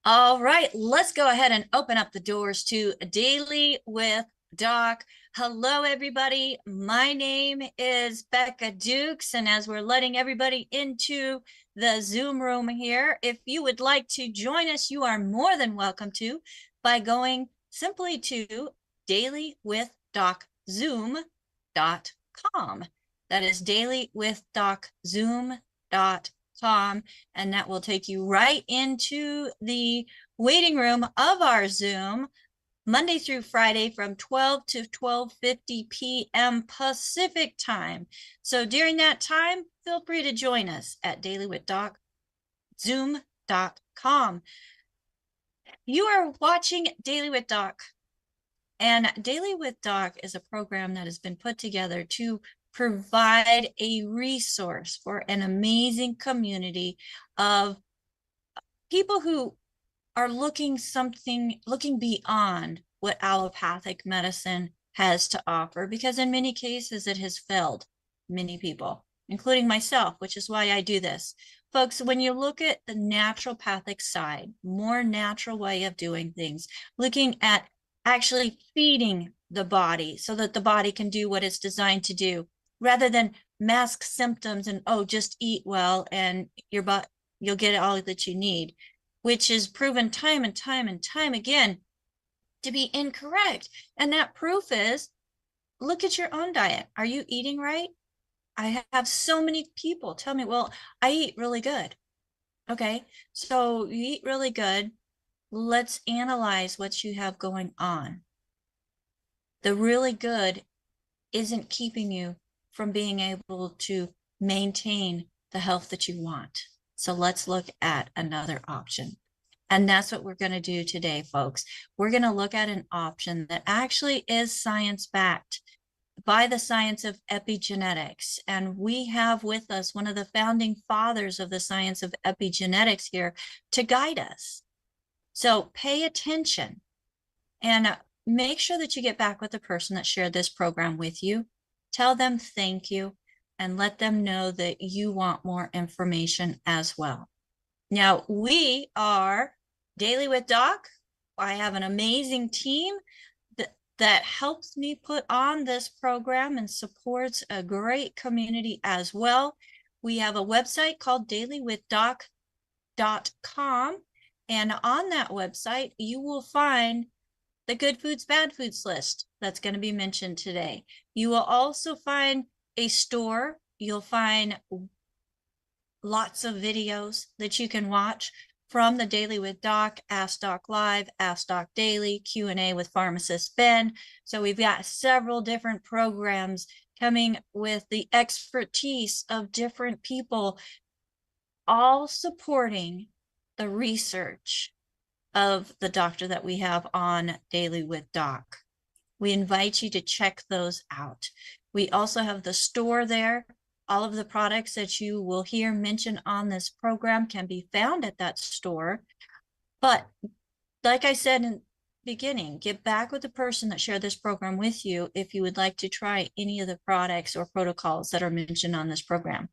All right, let's go ahead and open up the doors to Daily with Doc. Hello, everybody. My name is Becca Dukes, and as we're letting everybody into the Zoom room here, if you would like to join us, you are more than welcome to by going simply to dailywithdoczoom.com. That is dailywithdoczoom.com, and that will take you right into the waiting room of our Zoom Monday through Friday from 12 to 12:50 p.m. Pacific time. So during that time, feel free to join us at dailywithdoczoom.com. You are watching Daily with Doc, and Daily with Doc is a program that has been put together to provide a resource for an amazing community of people who are looking beyond what allopathic medicine has to offer, because in many cases it has failed many people, including myself, which is why I do this. Folks, when you look at the naturopathic side, more natural way of doing things, looking at actually feeding the body so that the body can do what it's designed to do, rather than mask symptoms and, oh, just eat well and you'll get all that you need, which is proven time and time and time again to be incorrect. And that proof is, look at your own diet. Are you eating right? I have so many people tell me, well, I eat really good. Okay, so you eat really good. Let's analyze what you have going on. The really good isn't keeping you from being able to maintain the health that you want. So let's look at another option. And that's what we're going to do today, folks. We're going to look at an option that actually is science-backed by the science of epigenetics. And we have with us one of the founding fathers of the science of epigenetics here to guide us. So pay attention and make sure that you get back with the person that shared this program with you. Tell them thank you and let them know that you want more information as well. Now, we are Daily with Doc. I have an amazing team that helps me put on this program and supports a great community as well. We have a website called dailywithdoc.com. And on that website, you will find the good foods, bad foods list that's going to be mentioned today. You will also find a store. You'll find lots of videos that you can watch from the Daily with Doc, Ask Doc Live, Ask Doc Daily, Q&A with Pharmacist Ben. So we've got several different programs coming with the expertise of different people, all supporting the research of the doctor that we have on Daily with Doc. We invite you to check those out. We also have the store there. All of the products that you will hear mentioned on this program can be found at that store. But like I said in the beginning, get back with the person that shared this program with you if you would like to try any of the products or protocols that are mentioned on this program.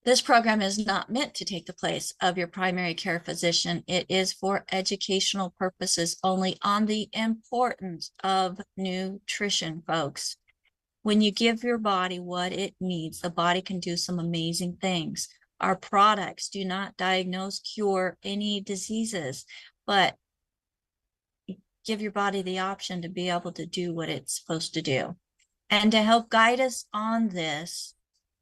This program is not meant to take the place of your primary care physician. It is for educational purposes only on the importance of nutrition, folks. When you give your body what it needs, the body can do some amazing things. Our products do not diagnose, cure any diseases, but give your body the option to be able to do what it's supposed to do. And to help guide us on this,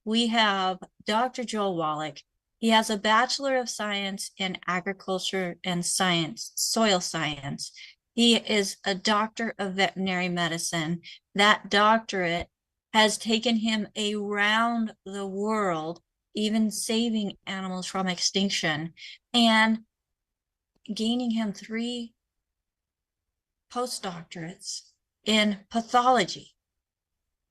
we have Dr. Joel Wallach. He has a Bachelor of Science in Agriculture and Science, Soil Science. He is a Doctor of Veterinary Medicine. That doctorate has taken him around the world, even saving animals from extinction, and gaining him 3 postdoctorates in pathology.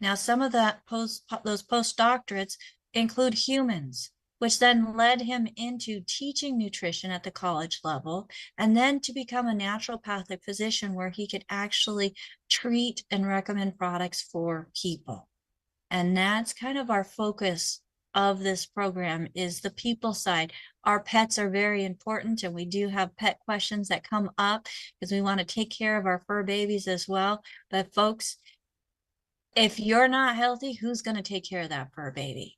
Now, some of those postdoctorates include humans, which then led him into teaching nutrition at the college level, and then to become a naturopathic physician where he could actually treat and recommend products for people. And that's kind of our focus of this program is the people side. Our pets are very important, and we do have pet questions that come up because we want to take care of our fur babies as well. But folks, if you're not healthy, who's going to take care of that fur baby?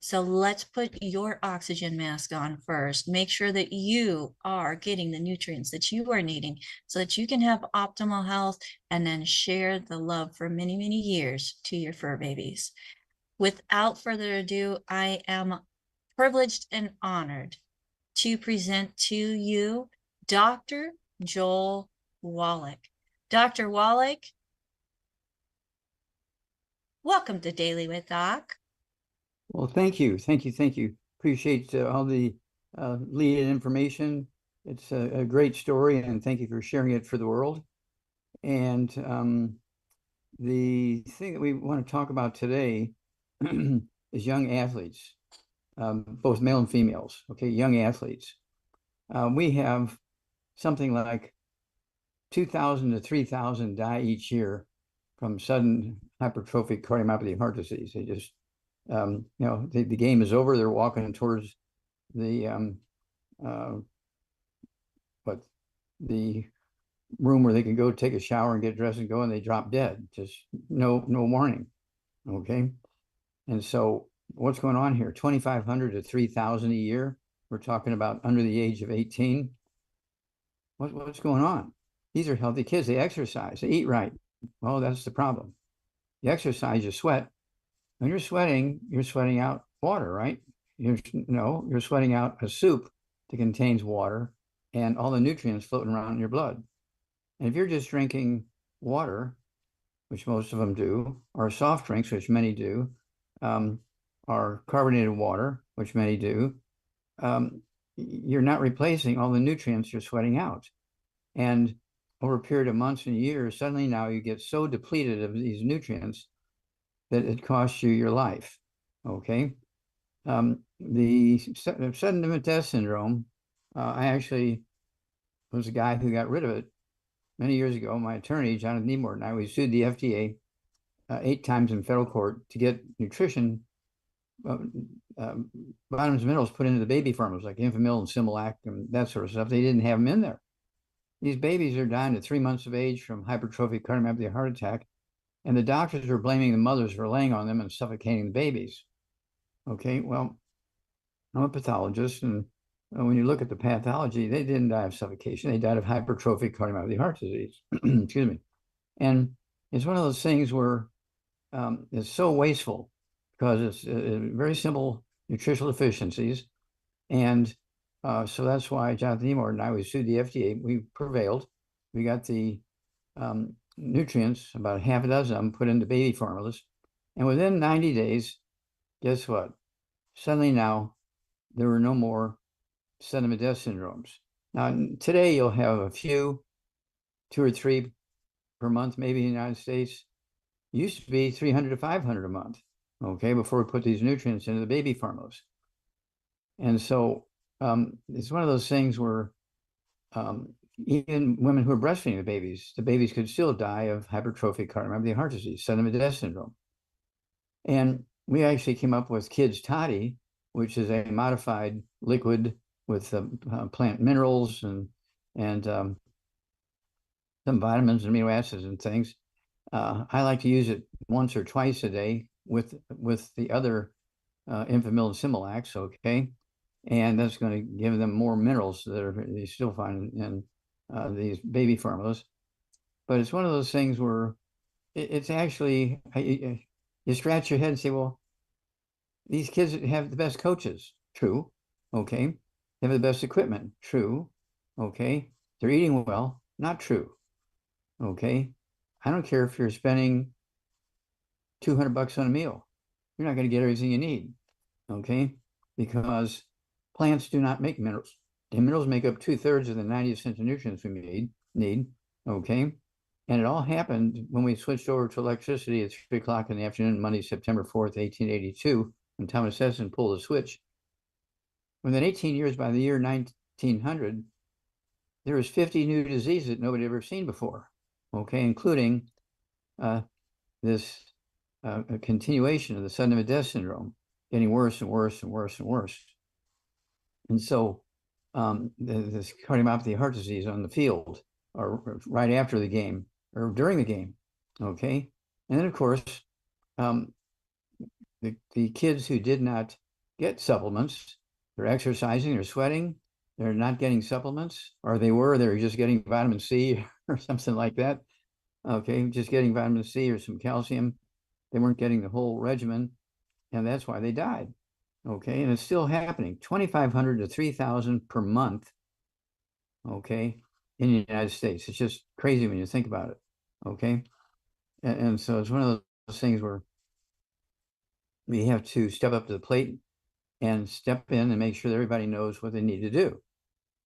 So let's put your oxygen mask on first. Make sure that you are getting the nutrients that you are needing so that you can have optimal health, and then share the love for many, many years to your fur babies. Without further ado, I am privileged and honored to present to you Dr. Joel Wallach. Dr. Wallach, welcome to Daily with Doc. Well, thank you. Appreciate all the lead information. It's a great story, and thank you for sharing it for the world. And the thing that we want to talk about today is young athletes, both male and females. Okay, young athletes. We have something like 2,000 to 3,000 die each year from sudden hypertrophic cardiomyopathy heart disease. They just the game is over. They're walking towards the the room where they can go take a shower and get dressed and go, and they drop dead. Just no warning. Okay, and so what's going on here? 2,500 to 3,000 a year. We're talking about under the age of 18. What's going on? These are healthy kids. They exercise. They eat right. Well, that's the problem. You exercise, you sweat. When you're sweating out water, right? You're sweating out a soup that contains water and all the nutrients floating around in your blood. And if you're just drinking water, which most of them do, or soft drinks, which many do, or carbonated water, which many do, you're not replacing all the nutrients you're sweating out. And over a period of months and years, suddenly now you get so depleted of these nutrients that it costs you your life. Okay. The sudden death syndrome, I actually was a guy who got rid of it many years ago. My attorney, Jonathan Nemort, and I, we sued the FDA 8 times in federal court to get nutrition vitamins and minerals put into the baby formulas like Enfamil and Similac and that sort of stuff. They didn't have them in there. These babies are dying at 3 months of age from hypertrophic cardiomyopathy heart attack, and the doctors are blaming the mothers for laying on them and suffocating the babies. Okay, well, I'm a pathologist, and when you look at the pathology, they didn't die of suffocation. They died of hypertrophic cardiomyopathy heart disease. Excuse me. And it's one of those things where it's so wasteful because it's very simple nutritional deficiencies. And so that's why Jonathan Nemort and I, we sued the FDA. We prevailed. We got the nutrients, about half a dozen of them, put into baby formulas. And within 90 days, guess what? Suddenly now, there were no more sudden death syndromes. Now, today you'll have a few, 2 or 3 per month, maybe in the United States. It used to be 300 to 500 a month, okay, before we put these nutrients into the baby formulas. And so it's one of those things where even women who are breastfeeding the babies could still die of hypertrophic cardiomyopathy heart disease, sudden death syndrome. And we actually came up with Kids Toddy, which is a modified liquid with plant minerals and some vitamins and amino acids and things. I like to use it once or twice a day with the other Enfamil and Similac, okay? And that's going to give them more minerals that they still find in these baby formulas. But it's one of those things where it's actually, you scratch your head and say, well, these kids have the best coaches. True. Okay. They have the best equipment. True. Okay. They're eating well. Not true. Okay. I don't care if you're spending $200 on a meal. You're not going to get everything you need. Okay. Because plants do not make minerals. And minerals make up 2/3 of the 90 essential nutrients we need. Okay. And it all happened when we switched over to electricity at 3 o'clock in the afternoon, Monday, September 4th, 1882, when Thomas Edison pulled the switch. Within 18 years, by the year 1900, there was 50 new diseases that nobody had ever seen before, okay, including this continuation of the sudden death syndrome. getting worse and worse and worse and worse. And so this cardiomyopathy, heart disease on the field, or right after the game, or during the game, okay? And then, of course, um, the kids who did not get supplements, they're exercising, they're sweating, they're not getting supplements, or they were just getting vitamin C or something like that, okay? Just getting vitamin C or some calcium. They weren't getting the whole regimen, and that's why they died. Okay, and it's still happening. 2,500 to 3,000 per month. Okay, in the United States. It's just crazy when you think about it. Okay, and so it's one of those things where we have to step up to the plate and step in and make sure that everybody knows what they need to do.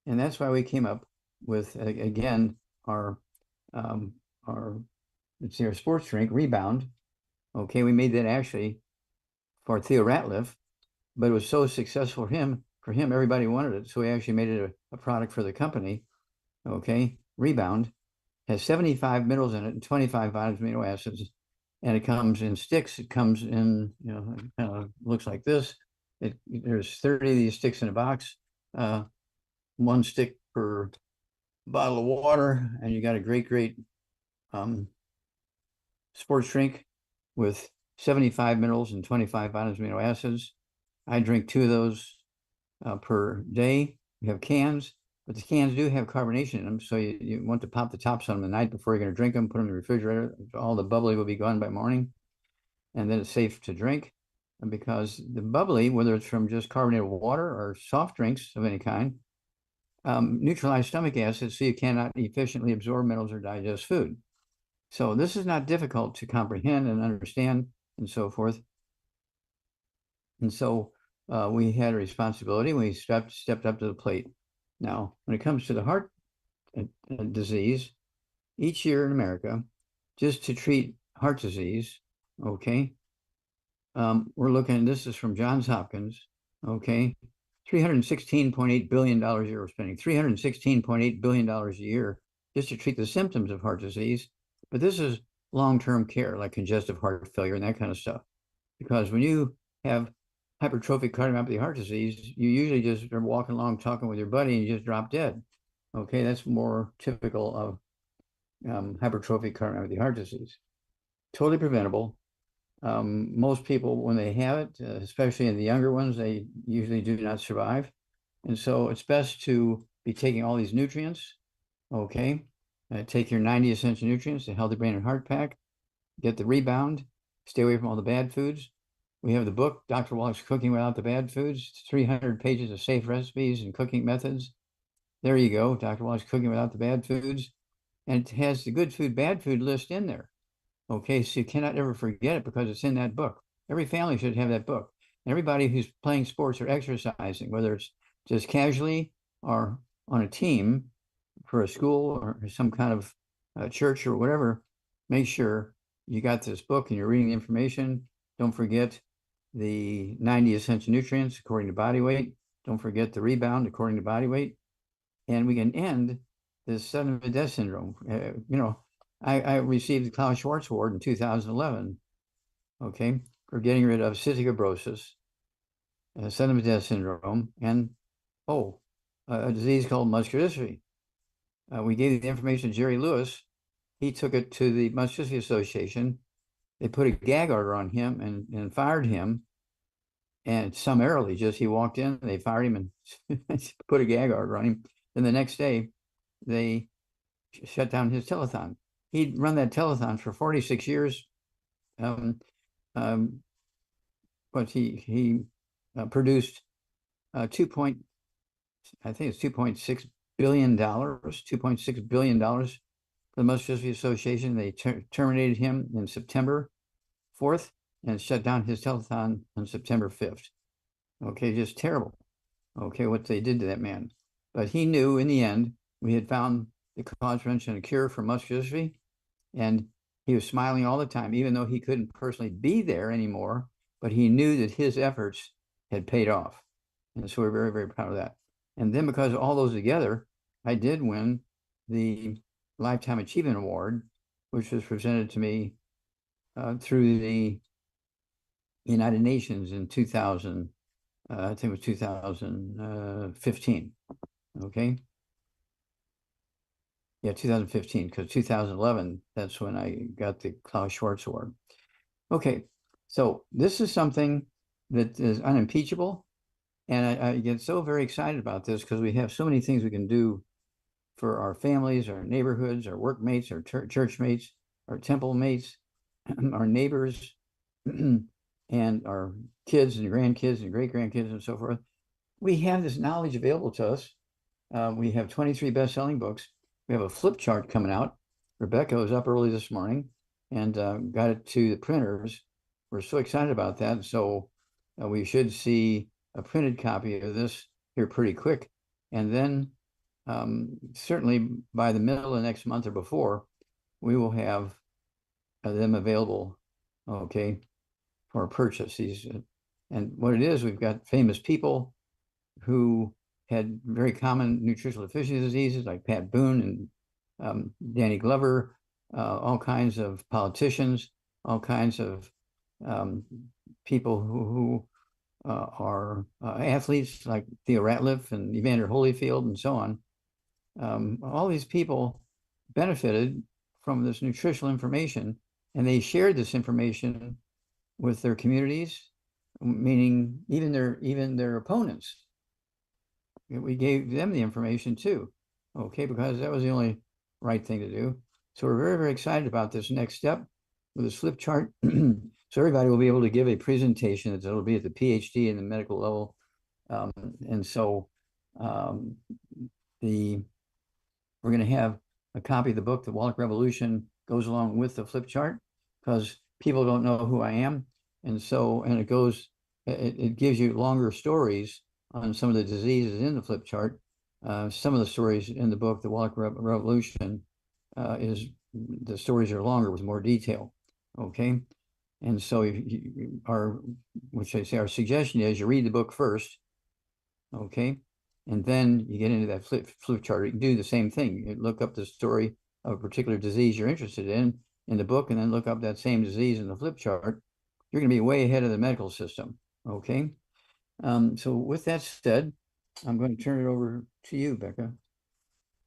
And that's why we came up with again our um, our let's see, our sports drink Rebound. Okay, we made that actually for Theo Ratliff, but it was so successful for him, everybody wanted it. So we actually made it a product for the company. Okay. Rebound has 75 minerals in it and 25 amino acids. And it comes in sticks. It comes in, kind of looks like this. There's 30 of these sticks in a box, one stick per bottle of water. And you got a great um, sports drink with 75 minerals and 25 amino acids. I drink 2 of those per day. We have cans, but the cans do have carbonation in them. So you want to pop the tops on them the night before you're going to drink them, put them in the refrigerator. All the bubbly will be gone by morning. And then it's safe to drink. And because the bubbly, whether it's from just carbonated water or soft drinks of any kind, neutralize stomach acid so you cannot efficiently absorb minerals or digest food. So this is not difficult to comprehend and understand and so forth. And so we had a responsibility. We stepped up to the plate. Now, when it comes to the heart disease, each year in America, just to treat heart disease, okay, we're looking, this is from Johns Hopkins, okay, $316.8 billion a year we're spending, $316.8 billion a year just to treat the symptoms of heart disease. But this is long-term care, like congestive heart failure and that kind of stuff. Because when you have hypertrophic cardiomyopathy heart disease, you usually just are walking along talking with your buddy and you just drop dead. Okay, that's more typical of hypertrophic cardiomyopathy heart disease. Totally preventable. Most people, when they have it, especially in the younger ones, they usually do not survive. And so it's best to be taking all these nutrients. Okay, take your 90 essential nutrients, the Healthy Brain and Heart Pack, get the Rebound, stay away from all the bad foods. We have the book, Dr. Wallach's Cooking Without the Bad Foods, 300 pages of safe recipes and cooking methods. There you go, Dr. Wallach's Cooking Without the Bad Foods. And it has the good food, bad food list in there. Okay, so you cannot ever forget it because it's in that book. Every family should have that book. Everybody who's playing sports or exercising, whether it's just casually or on a team for a school or some kind of church or whatever, make sure you got this book and you're reading the information. Don't forget the 90 essential nutrients according to body weight. Don't forget the Rebound according to body weight. And we can end this sudden death syndrome. I received the Klaus Schwarz Award in 2011, okay, for getting rid of cystic fibrosis, sudden death syndrome, and a disease called muscular dystrophy. We gave the information to Jerry Lewis. He took it to the Muscular Dystrophy Association. They put a gag order on him and fired him. And summarily, just he walked in, they fired him and put a gag order on him. Then the next day, they shut down his telethon. He'd run that telethon for 46 years. But he produced I think it's $2.6 billion, $2.6 billion for the Muscular Dystrophy Association. They terminated him in September 4th and shut down his telethon on September 5th. Okay, just terrible. Okay, what they did to that man. But he knew in the end we had found the cause, prevention, and cure for muscular dystrophy. And he was smiling all the time, even though he couldn't personally be there anymore. But he knew that his efforts had paid off. And so we're very, very proud of that. And then because of all those together, I did win the Lifetime Achievement Award, which was presented to me through the United Nations in 2000, I think it was 2015. Okay. Yeah, 2015, because 2011, that's when I got the Klaus Schwarz Award. Okay, so this is something that is unimpeachable. And I get so very excited about this because we have so many things we can do for our families, our neighborhoods, our workmates, our church mates, our temple mates, our neighbors, and our kids and grandkids and great grandkids and so forth. We have this knowledge available to us. We have 23 best-selling books. We have a flip chart coming out. Rebecca was up early this morning and got it to the printers. We're so excited about that. So we should see a printed copy of this here pretty quick. And then certainly by the middle of next month or before, we will have them available, okay, for purchase. And what it is, we've got famous people who had very common nutritional deficiency diseases like Pat Boone and Danny Glover, all kinds of politicians, all kinds of people who are athletes like Theo Ratliff and Evander Holyfield and so on. All these people benefited from this nutritional information, and they shared this information with their communities, meaning even their opponents. We gave them the information too, okay, because that was the only right thing to do. So we're very, very excited about this next step with this flip chart. So everybody will be able to give a presentation that'll be at the PhD and the medical level. And so we're going to have a copy of the book, The Wallach Revolution, goes along with the flip chart because people don't know who I am. And so, and it gives you longer stories on some of the diseases in the flip chart. Some of the stories in the book, The Wallach Revolution, the stories are longer with more detail. Okay. And so our suggestion is you read the book first. Okay. And then you get into that flip chart. You can do the same thing. You look up the story of a particular disease you're interested in the book, and then look up that same disease in the flip chart. You're going to be way ahead of the medical system. Okay. So with that said, I'm going to turn it over to you, Becca.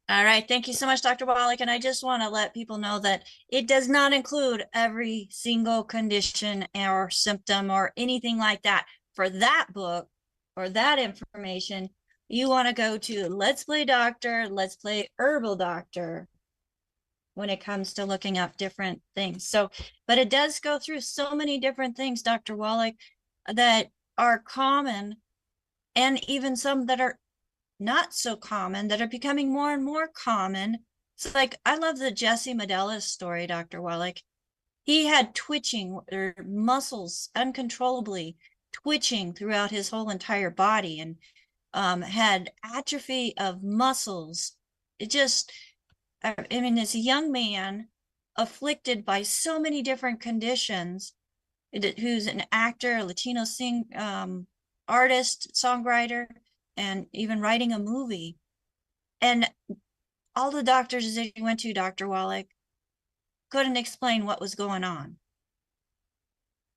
All right. Thank you so much, Dr. Wallach. And I just want to let people know that it does not include every single condition or symptom or anything like that. For that book or that information, you want to go to Let's Play Doctor, Let's Play Herbal Doctor when it comes to looking up different things. So, but it does go through so many different things, Dr. Wallach, that are common and even some that are not so common that are becoming more and more common. It's like, I love the Jesse Medella's story, Dr. Wallach. He had twitching or muscles uncontrollably twitching throughout his whole entire body and had atrophy of muscles. It just, I mean, this young man afflicted by so many different conditions, who's an actor, a Latino artist, songwriter, and even writing a movie. And all the doctors that he went to, Dr. Wallach, couldn't explain what was going on.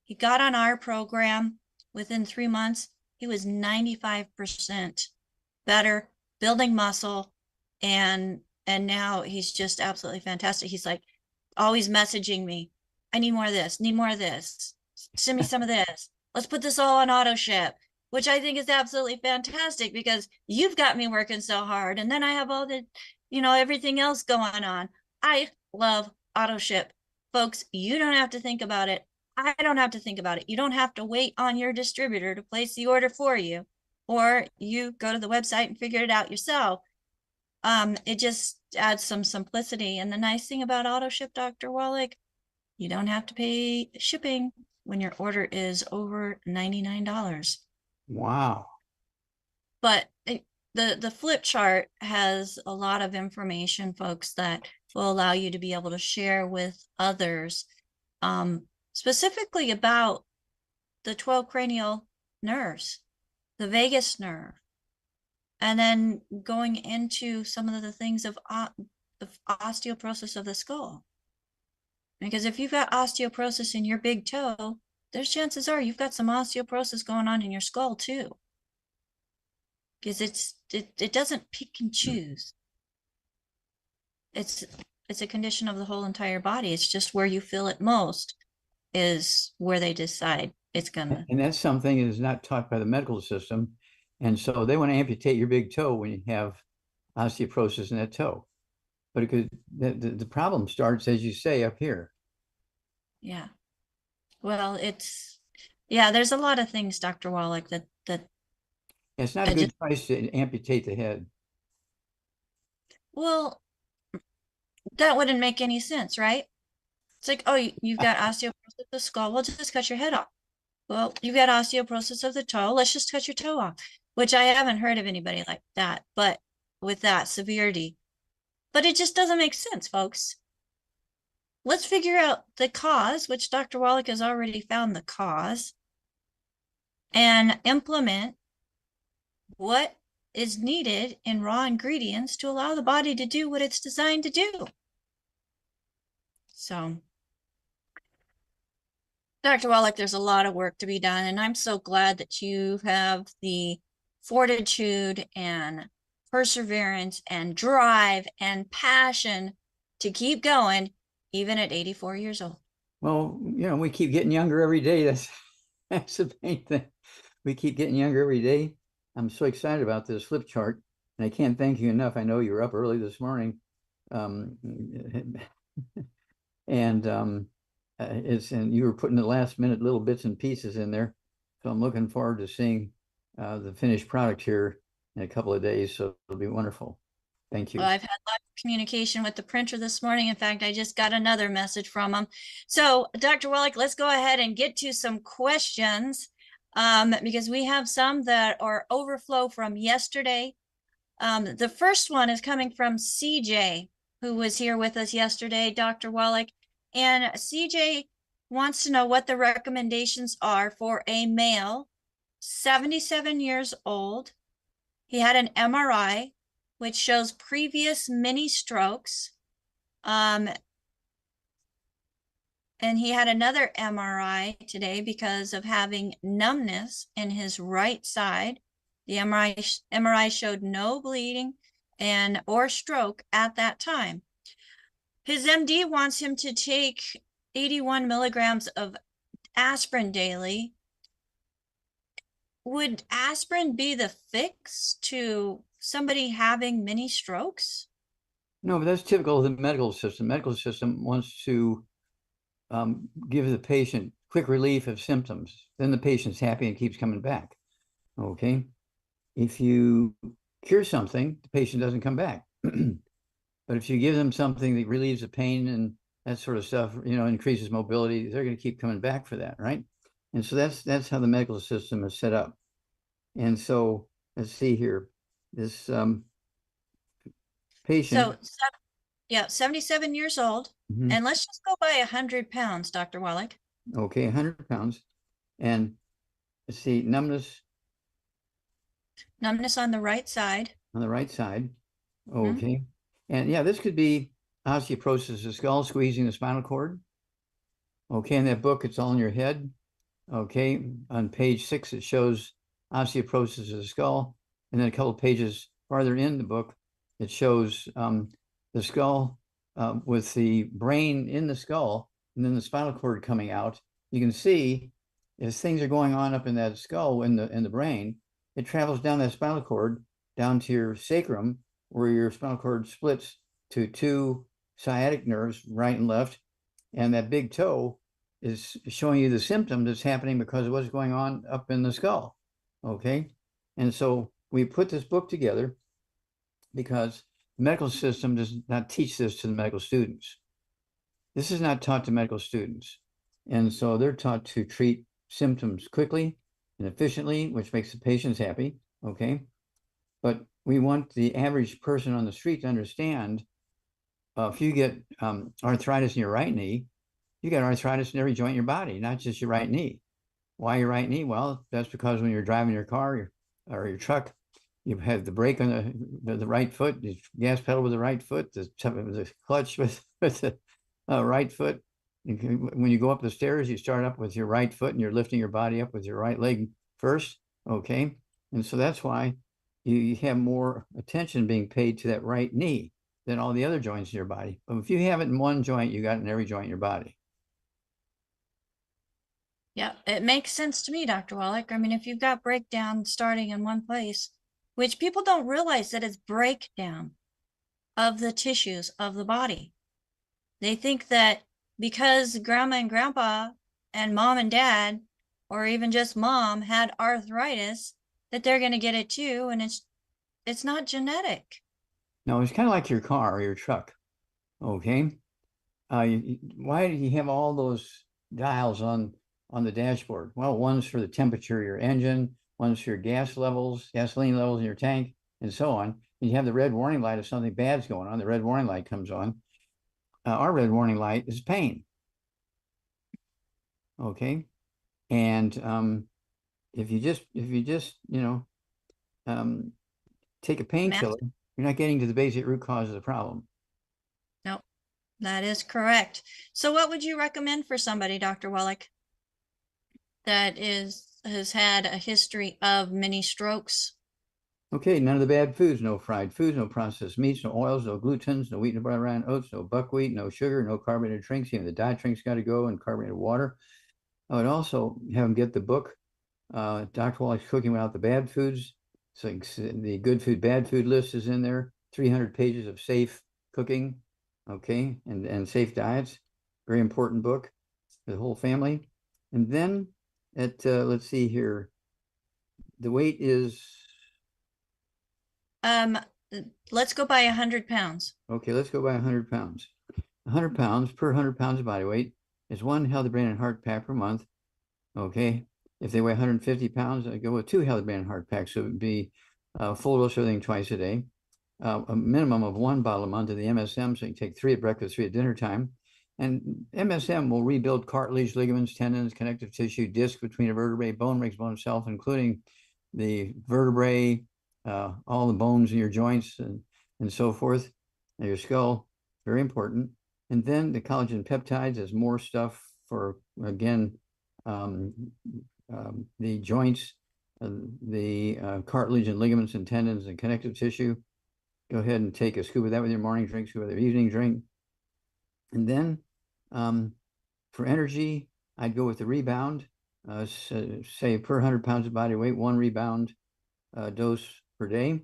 He got on our program. Within 3 months, he was 95% better, building muscle, and now he's just absolutely fantastic. He's like always messaging me, I need more of this, need more of this, send me some of this. Let's put this all on auto ship, which I think is absolutely fantastic because you've got me working so hard. And then I have all the, everything else going on. I love auto ship. Folks, you don't have to think about it. I don't have to think about it. You don't have to wait on your distributor to place the order for you, or you go to the website and figure it out yourself. It just adds some simplicity. And the nice thing about auto ship, Dr. Wallach, you don't have to pay shipping when your order is over $99. Wow. But the flip chart has a lot of information, folks, that will allow you to be able to share with others, specifically about the 12 cranial nerves, the vagus nerve, and then going into some of the things of the osteoporosis of the skull. Because if you've got osteoporosis in your big toe, there's chances are you've got some osteoporosis going on in your skull too. Because it doesn't pick and choose. It's it's a condition of the whole entire body. It's just where you feel it most is where they decide it's gonna. And that's something that is not taught by the medical system. And so they want to amputate your big toe when you have osteoporosis in that toe. But it could, the problem starts, as you say, up here. Yeah. Well, yeah, there's a lot of things, Dr. Wallach, that It's not a I just, good price to amputate the head. well, that wouldn't make any sense, right? It's like, oh, you've got osteoporosis of the skull. We'll just cut your head off. Well, you've got osteoporosis of the toe. Let's just cut your toe off, which I haven't heard of anybody like that, but with that severity. But it just doesn't make sense, folks. Let's figure out the cause, which Dr. Wallach has already found the cause, and implement what is needed in raw ingredients to allow the body to do what it's designed to do. So, Dr. Wallach, there's a lot of work to be done, and I'm so glad that you have the fortitude and perseverance and drive and passion to keep going, even at 84 years old. Well, we keep getting younger every day. That's the main thing. We keep getting younger every day. I'm so excited about this flip chart, and I can't thank you enough. I know you were up early this morning, and and you were putting the last minute little bits and pieces in there. So I'm looking forward to seeing the finished product here in a couple of days. So it'll be wonderful. Thank you. Well, I've had a lot of communication with the printer this morning. In fact, I just got another message from them. So, Dr. Wallach, let's go ahead and get to some questions because we have some that are overflow from yesterday. The first one is coming from CJ, who was here with us yesterday, Dr. Wallach. And CJ wants to know what the recommendations are for a male, 77 years old. He had an MRI, which shows previous mini strokes. And he had another MRI today because of having numbness in his right side. The MRI showed no bleeding or stroke at that time. His MD wants him to take 81 milligrams of aspirin daily. Would aspirin be the fix to somebody having mini strokes? No, but that's typical of the medical system. Medical system wants to give the patient quick relief of symptoms. Then the patient's happy and keeps coming back. Okay. If you cure something, the patient doesn't come back. But if you give them something that relieves the pain and that sort of stuff, increases mobility, they're going to keep coming back for that, right? And so that's how the medical system is set up. And so let's see here, this patient. So, yeah, 77 years old. Mhm. And let's just go by 100 pounds, Dr. Wallach. Okay, 100 pounds. And let's see, numbness Numbness on the right side. on the right side. Hmm. Okay. And yeah, this could be osteoporosis of the skull, squeezing the spinal cord. Okay, in that book, it's all in your head. Okay, on page 6, it shows osteoporosis of the skull. And then a couple of pages farther in the book, it shows the skull with the brain in the skull and then the spinal cord coming out. You can see as things are going on up in that skull in the brain, it travels down that spinal cord down to your sacrum, where your spinal cord splits to two sciatic nerves, right and left. And that big toe is showing you the symptom that's happening because of what's going on up in the skull. Okay. And so we put this book together because the medical system does not teach this to the medical students. This is not taught to medical students. And so they're taught to treat symptoms quickly and efficiently, which makes the patients happy. Okay. But we want the average person on the street to understand if you get arthritis in your right knee, you got arthritis in every joint in your body, not just your right knee. Why your right knee? Well, that's because when you're driving your car or your truck, you have the brake on the right foot, the gas pedal with the right foot, the clutch with the right foot. When you go up the stairs, you start up with your right foot and you're lifting your body up with your right leg first. Okay. And so that's why you have more attention being paid to that right knee than all the other joints in your body. But if you have it in one joint, you got it in every joint in your body. Yeah, it makes sense to me, Dr. Wallach. I mean, if you've got breakdown starting in one place, which people don't realize that it's breakdown of the tissues of the body. They think that because grandma and grandpa and mom and dad, or even just mom, had arthritis, that they're going to get it too, and it's not genetic. No, it's kind of like your car or your truck. Okay. Why do you have all those dials on the dashboard? Well, one's for the temperature of your engine, one's for your gasoline levels in your tank, and so on. And you have the red warning light if something bad's going on. The red warning light comes on. Our red warning light is pain. Okay, and if you just um, take a painkiller, you're not getting to the basic root cause of the problem. No, that is correct. So what would you recommend for somebody, Dr. Wallach, that has had a history of many strokes? Okay, none of the bad foods, no fried foods, no processed meats, no oils, no glutens, no wheat, no brown rye, oats, no buckwheat, no sugar, no carbonated drinks. Even the diet drinks got to go, and carbonated water. I would also have them get the book, Dr. Wallach's Cooking Without the Bad Foods. So the good food, bad food list is in there. 300 pages of safe cooking, okay, and safe diets. Very important book for the whole family. And then let's see here, the weight is Um, let's go by 100 pounds. okay. Let's go by 100 pounds. 100 pounds per 100 pounds of body weight is one healthy brain and heart pack per month. Okay. If they weigh 150 pounds, I go with 2 healthy brain and heart packs. So it would be full dose everything twice a day. A minimum of 1 bottle a month of the MSM. So you can take 3 at breakfast, 3 at dinner time. And MSM will rebuild cartilage, ligaments, tendons, connective tissue, disc between the vertebrae, bone makes bone itself, including the vertebrae, all the bones in your joints and so forth, and your skull. Very important. And then the collagen peptides is more stuff for, again, um, the joints, the cartilage and ligaments and tendons and connective tissue. Go ahead and take a scoop of that with your morning drink, scoop with your evening drink. And then for energy, I'd go with the rebound, say per 100 pounds of body weight, 1 rebound dose per day.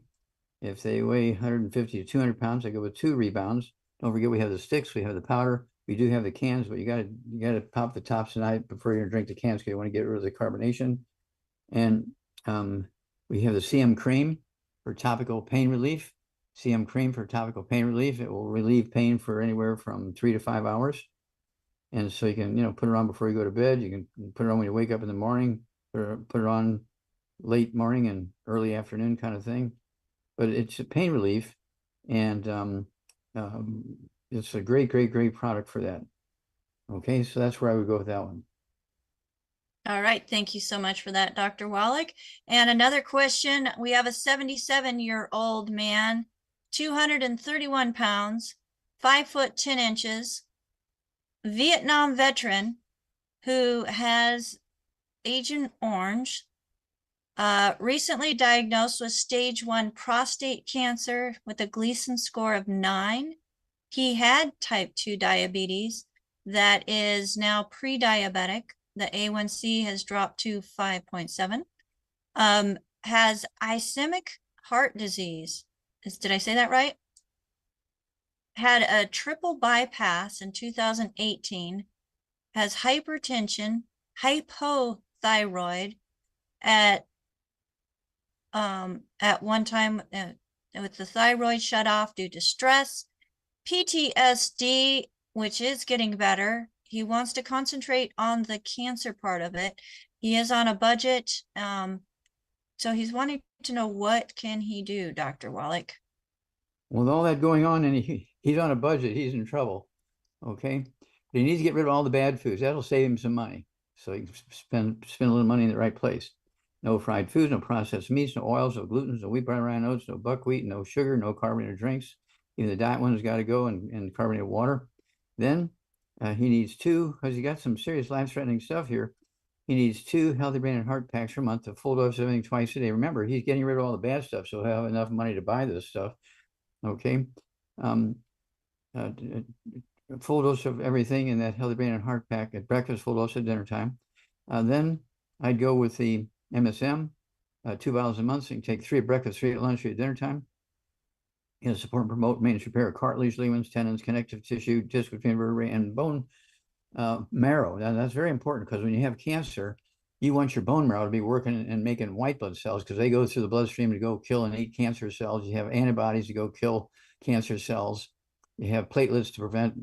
If they weigh 150 to 200 pounds, I go with 2 rebounds. Don't forget, we have the sticks, we have the powder, we do have the cans, but you gotta pop the tops tonight before you drink the cans because you want to get rid of the carbonation. And we have the CM cream for topical pain relief. CM cream for topical pain relief. It will relieve pain for anywhere from 3 to 5 hours. And so you can, put it on before you go to bed. You can put it on when you wake up in the morning, or put it on late morning and early afternoon kind of thing. But it's a pain relief, and it's a great, great, great product for that. Okay, so that's where I would go with that one. All right. Thank you so much for that, Dr. Wallach. And another question. We have a 77-year-old man, 231 pounds, 5 foot 10 inches, Vietnam veteran who has Agent Orange, recently diagnosed with stage 1 prostate cancer with a Gleason score of 9. He had type 2 diabetes that is now pre-diabetic. The A1C has dropped to 5.7. Has ischemic heart disease. Did I say that right? Had a triple bypass in 2018. Has hypertension, hypothyroid at one time with the thyroid shut off due to stress, PTSD, which is getting better. He wants to concentrate on the cancer part of it. He is on a budget. So he's wanting to know, what can he do, Dr. Wallach? With all that going on and he's on a budget, he's in trouble. Okay. But he needs to get rid of all the bad foods. That'll save him some money. So he can spend a little money in the right place. No fried foods, no processed meats, no oils, no glutens, no wheat, brown rye, oats, no buckwheat, no sugar, no carbonated drinks. Even the diet one's got to go, and carbonated water. Then He needs two, because he got some serious life-threatening stuff here. He needs 2 healthy brain and heart packs per month, a full dose of everything twice a day. Remember, he's getting rid of all the bad stuff, so he'll have enough money to buy this stuff. Okay. Um, Full dose of everything in that healthy brain and heart pack at breakfast, full dose at dinner time. Then I'd go with the MSM, 2 bottles a month. So you can take 3 at breakfast, 3 at lunch, 3 at dinner time. It'll support and promote maintenance repair of cartilage, ligaments, tendons, connective tissue, disc between vertebrae, and bone marrow. Now, that's very important, because when you have cancer, you want your bone marrow to be working and making white blood cells, because they go through the bloodstream to go kill and eat cancer cells. You have antibodies to go kill cancer cells. You have platelets to prevent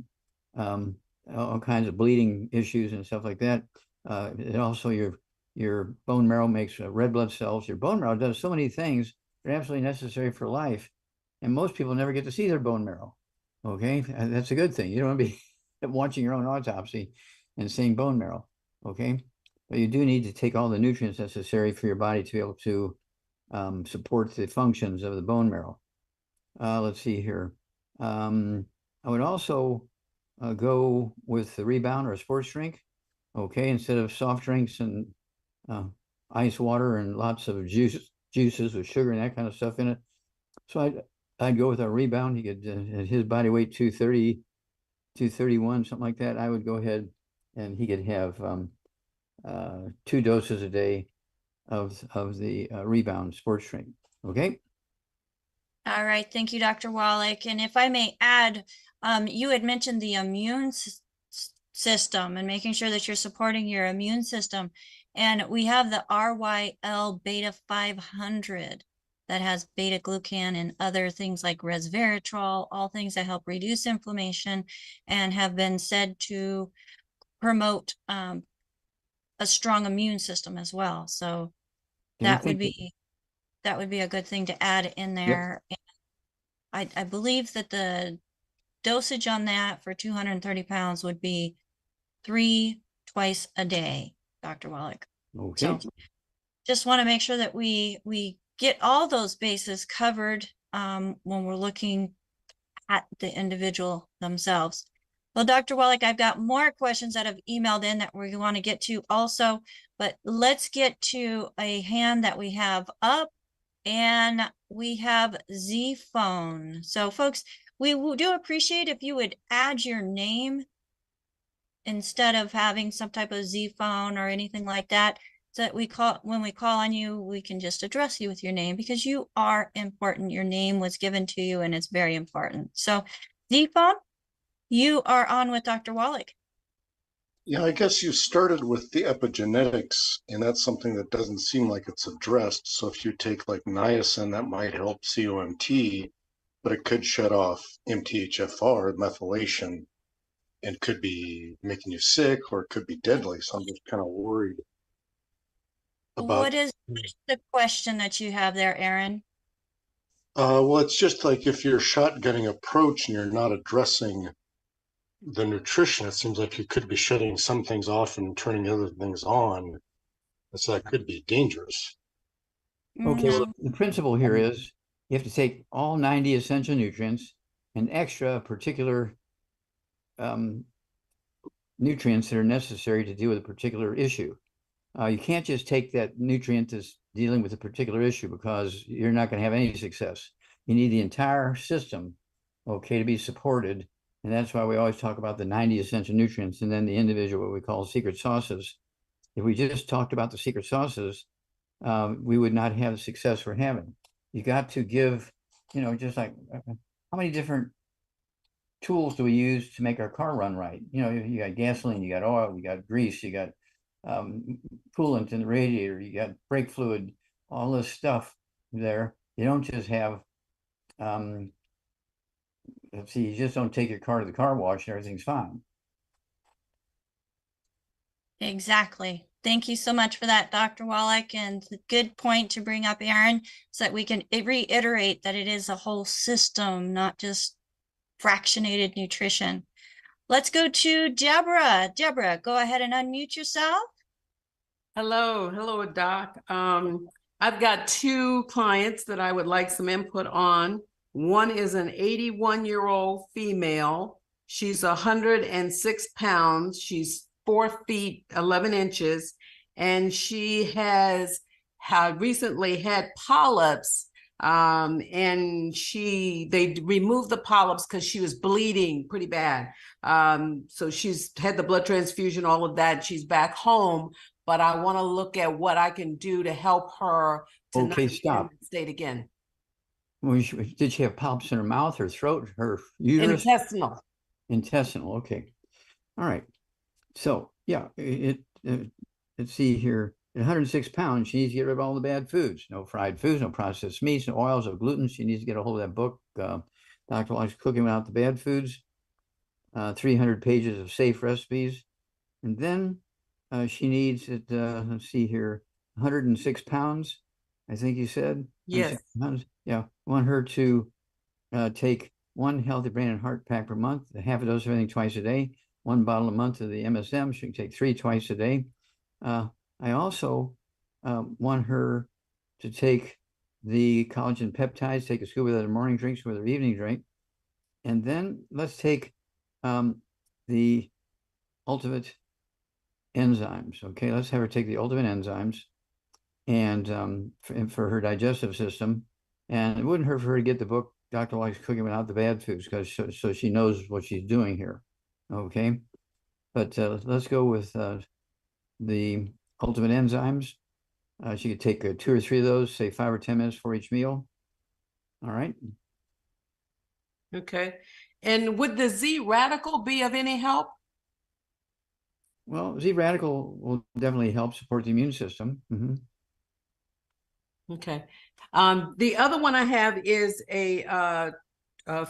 all kinds of bleeding issues and stuff like that. And also your bone marrow makes red blood cells. Your bone marrow does so many things that are absolutely necessary for life. And most people never get to see their bone marrow. Okay, that's a good thing. You don't want to be watching your own autopsy and seeing bone marrow. Okay, but you do need to take all the nutrients necessary for your body to be able to support the functions of the bone marrow. Let's see here. I would also go with the Rebound or a sports drink. Okay, instead of soft drinks and ice water and lots of juices with sugar and that kind of stuff in it. So I'd go with a Rebound. He could, at his body weight, 230, 231, something like that. I would go ahead and he could have 2 doses a day of the Rebound sports drink. Okay. All right. Thank you, Dr. Wallach. And if I may add, you had mentioned the immune system and making sure that you're supporting your immune system. And we have the RYL beta 500 that has beta glucan and other things like resveratrol, all things that help reduce inflammation and have been said to promote a strong immune system as well. So that would be a good thing to add in there. Yep. I believe that the dosage on that for 230 pounds would be 3 twice a day, Dr. Wallach. Okay. So just want to make sure that we get all those bases covered when we're looking at the individual themselves. Well, Dr. Wallach, I've got more questions that have emailed in that we want to get to also, but let's get to a hand that we have up, and we have Z Phone. So folks, we do appreciate if you would add your name instead of having some type of Z Phone or anything like that, so that when we call on you, we can just address you with your name, because you are important. Your name was given to you and it's very important. So Z Phone, you are on with Dr. Wallach. Yeah, I guess you started with the epigenetics, and that's something that doesn't seem like it's addressed. So if you take like niacin, that might help COMT, but it could shut off MTHFR, methylation, and could be making you sick, or it could be deadly. So I'm just kind of worried about. What is the question that you have there, Aaron? Well, it's just like if you're shotgunning approach and you're not addressing the nutrition, it seems like you could be shutting some things off and turning other things on. So that could be dangerous. Okay, well, No. the principle here is you have to take all 90 essential nutrients and extra particular nutrients that are necessary to deal with a particular issue. You can't just take that nutrient that's dealing with a particular issue, because you're not going to have any success. You need the entire system, okay, to be supported. And that's why we always talk about the 90 essential nutrients and then the individual, what we call secret sauces. If we just talked about the secret sauces, we would not have the success we're having. You got to give, just like how many different tools do we use to make our car run right? You got gasoline, you got oil, you got grease, you got coolant in the radiator, you got brake fluid, all this stuff there. You don't just have, let's see, you just don't take your car to the car wash and everything's fine. Exactly. Thank you so much for that, Dr. Wallach, and good point to bring up, Aaron, so that we can reiterate that it is a whole system, not just fractionated nutrition. Let's go to Deborah. Deborah, go ahead and unmute yourself. Hello, Doc. I've got 2 clients that I would like some input on. One is an 81-year-old female. She's 106 pounds. She's 4 feet 11 inches, and she has recently had polyps. And they removed the polyps because she was bleeding pretty bad. So she's had the blood transfusion, all of that. She's back home, but I want to look at what I can do to help her to not Okay, get in stop. that state again. Did she have polyps in her mouth, her throat, her uterus? Intestinal. Intestinal. Okay. All right. So yeah, let's see here. At 106 pounds, she needs to get rid of all the bad foods. No fried foods, no processed meats, no oils, no gluten. She needs to get a hold of that book, Dr. Wallach's Cooking Without the Bad Foods, 300 pages of safe recipes. And then she needs, let's see here, 106 pounds, I think you said? Yes. Pounds. Yeah, I want her to take one healthy brain and heart pack per month, half a dose of everything twice a day, 1 bottle a month of the MSM. She can take 3 twice a day. I also want her to take the collagen peptides, take a scoop of that in morning drinks with her evening drink. And then let's take the ultimate enzymes. Okay, let's have her take the ultimate enzymes and for her digestive system. And it wouldn't hurt for her to get the book, Dr. Wallach's Cooking Without the Bad Foods, because so she knows what she's doing here. Okay, but let's go with the ultimate enzymes. She could take 2 or 3 of those, say 5 or 10 minutes for each meal. All right. Okay. And would the Z radical be of any help? Well, Z radical will definitely help support the immune system. Okay. The other one I have is a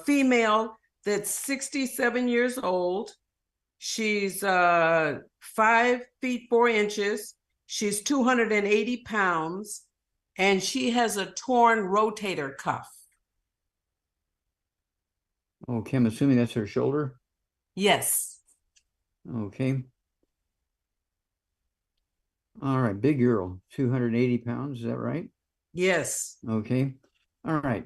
female that's 67 years old. She's 5 feet 4 inches. She's 280 pounds, and she has a torn rotator cuff. Okay, I'm assuming that's her shoulder. Yes. Okay. All right, big girl, 280 pounds. Is that right? Yes. Okay. All right.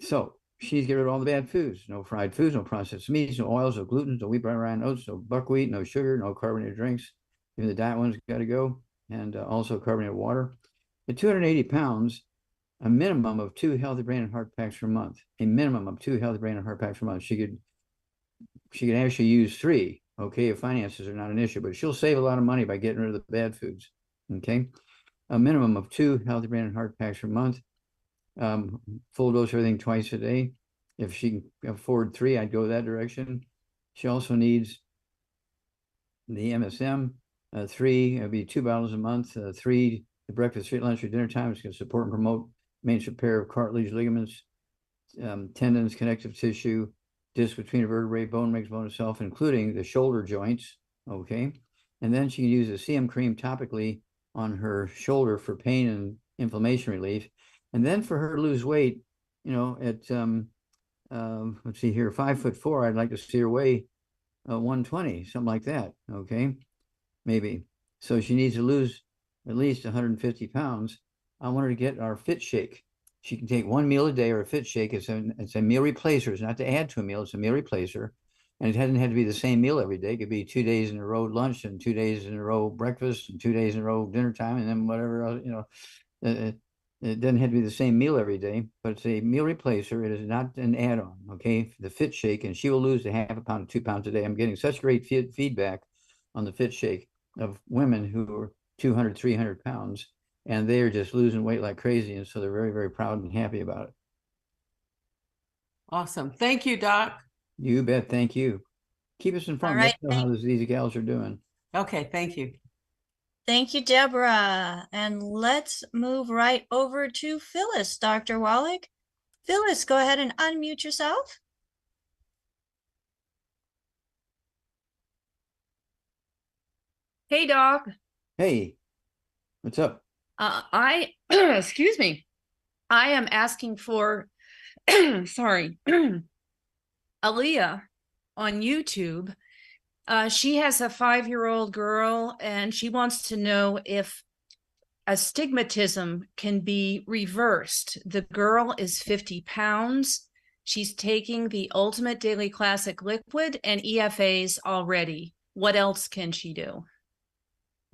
So she's getting rid of all the bad foods. No fried foods, no processed meats, no oils, no gluten, no wheat, bran, rye, oats, no buckwheat, no sugar, no carbonated drinks. Even the diet ones got to go. And also carbonated water. At 280 pounds, a minimum of 2 healthy brain and heart packs per month. A minimum of 2 healthy brain and heart packs per month. She could actually use 3. Okay, if finances are not an issue, but she'll save a lot of money by getting rid of the bad foods. Okay, a minimum of 2 healthy brain and heart packs per month. Full dose of everything twice a day. If she can afford 3, I'd go that direction. She also needs the MSM, 3, it'd be 2 bottles a month, 3 at breakfast, 3 at lunch, or dinner time. It's going to support and promote maintenance repair of cartilage, ligaments, tendons, connective tissue, disc between the vertebrae, bone makes bone itself, including the shoulder joints. Okay. And then she can use the CM cream topically on her shoulder for pain and inflammation relief. And then for her to lose weight, at let's see here, 5'4", I'd like to see her weigh 120, something like that. Okay, maybe. So she needs to lose at least 150 pounds. I want her to get our Fit Shake. She can take 1 meal a day, or a Fit Shake. It's a meal replacer. It's not to add to a meal. It's a meal replacer. And it hasn't had to be the same meal every day. It could be 2 days in a row lunch, and 2 days in a row breakfast, and 2 days in a row dinner time, and then whatever else, it doesn't have to be the same meal every day, but it's a meal replacer. It is not an add-on. Okay, the Fit Shake, and she will lose a half a pound to 2 pounds a day. I'm getting such great feedback on the Fit Shake of women who are 200, 300 pounds, and they're just losing weight like crazy. And so they're very, very proud and happy about it. Awesome. Thank you, Doc. You bet. Thank you. Keep us informed. All right. Let us know how these gals are doing. Okay, thank you. Thank you, Deborah. And let's move right over to Phyllis, Dr. Wallach. Phyllis, go ahead and unmute yourself. Hey, Doc. Hey, what's up? Excuse me. I am asking for, sorry, Aaliyah on YouTube. She has a 5-year-old girl, and she wants to know if astigmatism can be reversed. The girl is 50 pounds. She's taking the Ultimate Daily Classic Liquid and EFAs already. What else can she do?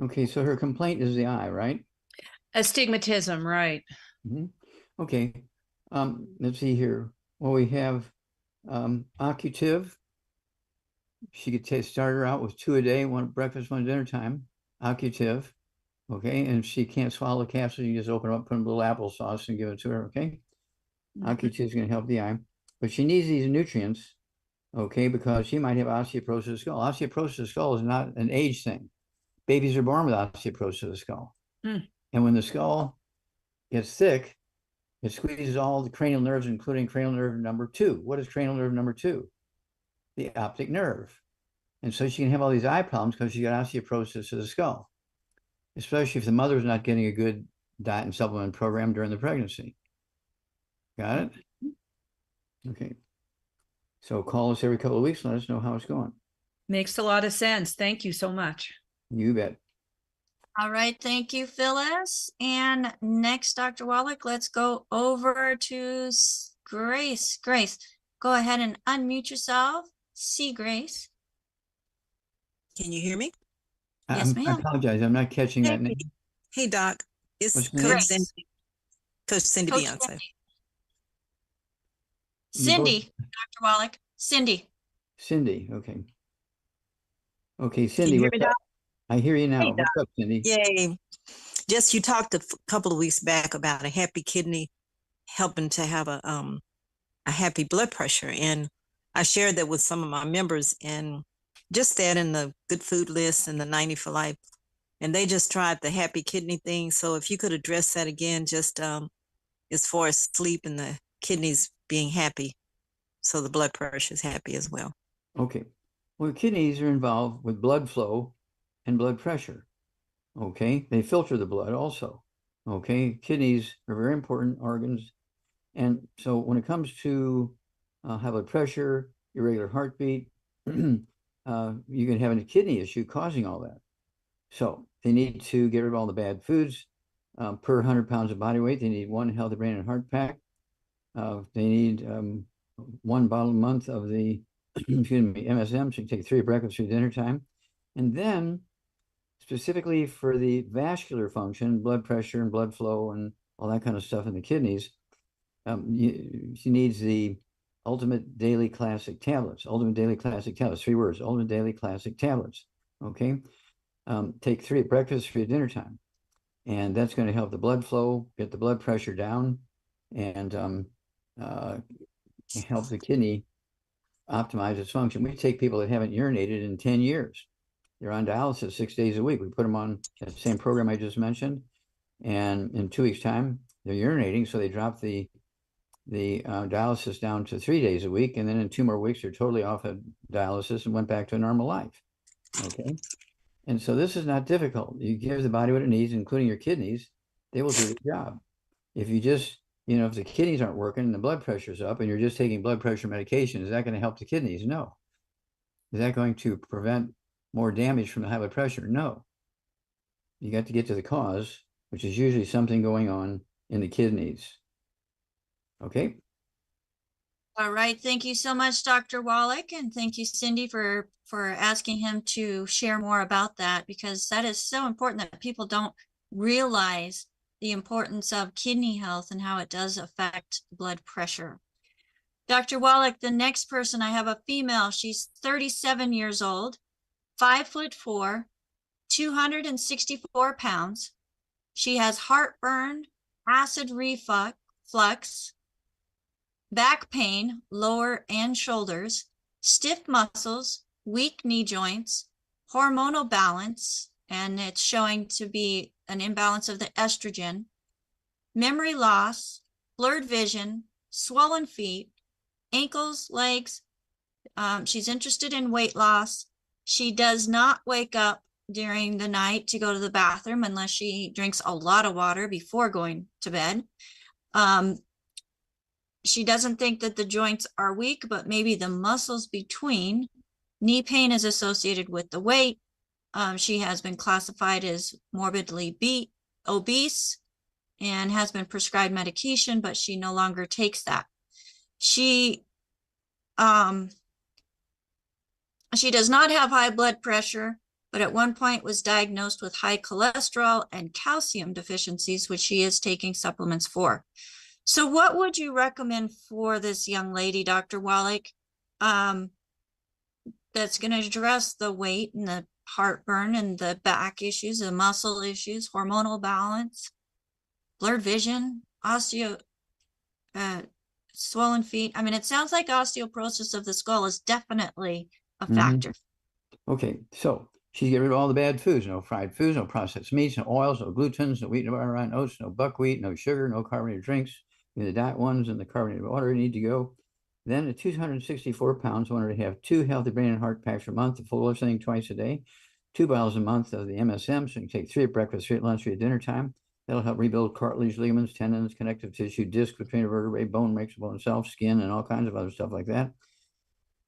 Okay, so her complaint is the eye, right? Astigmatism, right. Okay. Let's see here. Well, we have occutive. She could start her out with 2 a day, one at breakfast, one at dinner time. Occutive. Okay, and if she can't swallow the capsule, you just open them up, put a little applesauce and give it to her, okay? Occutive is going to help the eye. But she needs these nutrients, okay, because she might have osteoporosis of the skull. Osteoporosis of the skull is not an age thing. Babies are born with osteoporosis of the skull. And when the skull gets thick, it squeezes all the cranial nerves, including cranial nerve number 2. What is cranial nerve number 2? The optic nerve. And so she can have all these eye problems because she got osteoporosis of the skull, especially if the mother's not getting a good diet and supplement program during the pregnancy. Got it? Okay. So call us every couple of weeks and let us know how it's going. Makes a lot of sense. Thank you so much. You bet. All right, thank you, Phyllis. And next, Dr. Wallach, let's go over to Grace. Grace, go ahead and unmute yourself. See Grace. Can you hear me? Yes, I ma'am. apologize. I'm not catching that name. Hey, Doc. It's What's your Coach name? Grace. Cindy. Coach Cindy Coach Beyonce. Cindy. You both- Dr. Wallach. Cindy. Cindy. Okay. Okay, Can Cindy, you hear what's me, up? Doc? I hear you now. Hey, What's up, Cindy? Yay. Just you talked a couple of weeks back about a happy kidney helping to have a happy blood pressure. And I shared that with some of my members, and just that in the good food list and the 90 for life. And they just tried the happy kidney thing. So if you could address that again, just as far as sleep and the kidneys being happy, so the blood pressure is happy as well. Okay. Well, kidneys are involved with blood flow and blood pressure. Okay. They filter the blood also. Okay. Kidneys are very important organs. And so when it comes to high blood pressure, irregular heartbeat, you can have a kidney issue causing all that. So they need to get rid of all the bad foods. Per 100 pounds of body weight, they need 1 healthy brain and heart pack. They need 1 bottle a month of the excuse me, MSM, so you take 3 at breakfast through dinner time. And then specifically for the vascular function, blood pressure and blood flow and all that kind of stuff in the kidneys, she needs the Ultimate Daily Classic tablets. Ultimate Daily Classic tablets, 3 words, Ultimate Daily Classic tablets. Okay. Take 3 at breakfast, 3 at dinner time. And that's going to help the blood flow, get the blood pressure down, and help the kidney optimize its function. We take people that haven't urinated in 10 years. They're on dialysis 6 days a week. We put them on that same program I just mentioned. And in 2 weeks' time, they're urinating. So they drop the dialysis down to 3 days a week. And then in 2 more weeks, they're totally off of dialysis and went back to a normal life. Okay. And so this is not difficult. You give the body what it needs, including your kidneys, they will do the job. If you just, if the kidneys aren't working and the blood pressure's up and you're just taking blood pressure medication, is that going to help the kidneys? No. Is that going to prevent more damage from the high blood pressure? No. You got to get to the cause, which is usually something going on in the kidneys. Okay. All right. Thank you so much, Dr. Wallach. And thank you, Cindy, for asking him to share more about that, because that is so important that people don't realize the importance of kidney health and how it does affect blood pressure. Dr. Wallach, the next person, I have a female. She's 37 years old, 5'4", 264 pounds. She has heartburn, acid reflux, back pain, lower and shoulders, stiff muscles, weak knee joints, hormonal balance, and it's showing to be an imbalance of the estrogen, memory loss, blurred vision, swollen feet, ankles, legs. She's interested in weight loss. She does not wake up during the night to go to the bathroom unless she drinks a lot of water before going to bed. She doesn't think that the joints are weak, but maybe the muscles between. Knee pain is associated with the weight. She has been classified as morbidly obese and has been prescribed medication, but she no longer takes that. She she does not have high blood pressure, but at one point was diagnosed with high cholesterol and calcium deficiencies, which she is taking supplements for. So what would you recommend for this young lady, Dr. Wallach, that's going to address the weight and the heartburn and the back issues, the muscle issues, hormonal balance, blurred vision, swollen feet? I mean, it sounds like osteoporosis of the skull is definitely a factor. Okay, so she's getting rid of all the bad foods, no fried foods, no processed meats, no oils, no glutens, no wheat, no butter, no oats, no buckwheat, no sugar, no carbonated drinks. The diet ones and the carbonated water need to go. Then at 264 pounds, I want her to have 2 healthy brain and heart packs a month, a full listening twice a day, 2 bottles a month of the MSM, so you can take 3 at breakfast, 3 at lunch, 3 at dinner time. That'll help rebuild cartilage, ligaments, tendons, connective tissue, disc between the vertebrae, bone makes bone itself, skin, and all kinds of other stuff like that.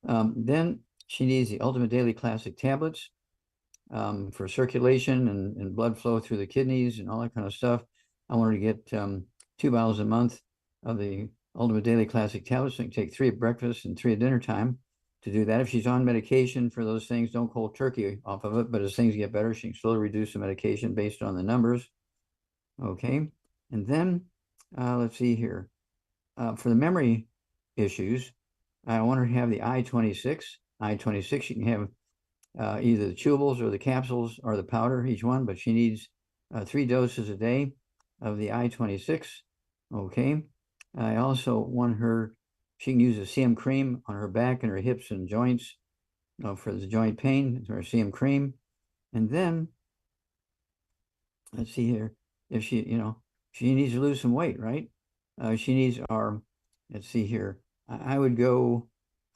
Then she needs the Ultimate Daily Classic tablets for circulation and blood flow through the kidneys and all that kind of stuff. I want her to get 2 bottles a month of the Ultimate Daily Classic tablets. So you can take 3 at breakfast and 3 at dinner time to do that. If she's on medication for those things, don't cold turkey off of it. But as things get better, she can slowly reduce the medication based on the numbers. Okay. And then let's see here. For the memory issues, I want her to have the I-26. I-26, you can have either the chewables or the capsules or the powder, each one, but she needs 3 doses a day of the I-26. Okay. I also want her, she can use a CM cream on her back and her hips and joints for the joint pain, or CM cream. And then, let's see here, if she, she needs to lose some weight, right? She needs our, let's see here, I would go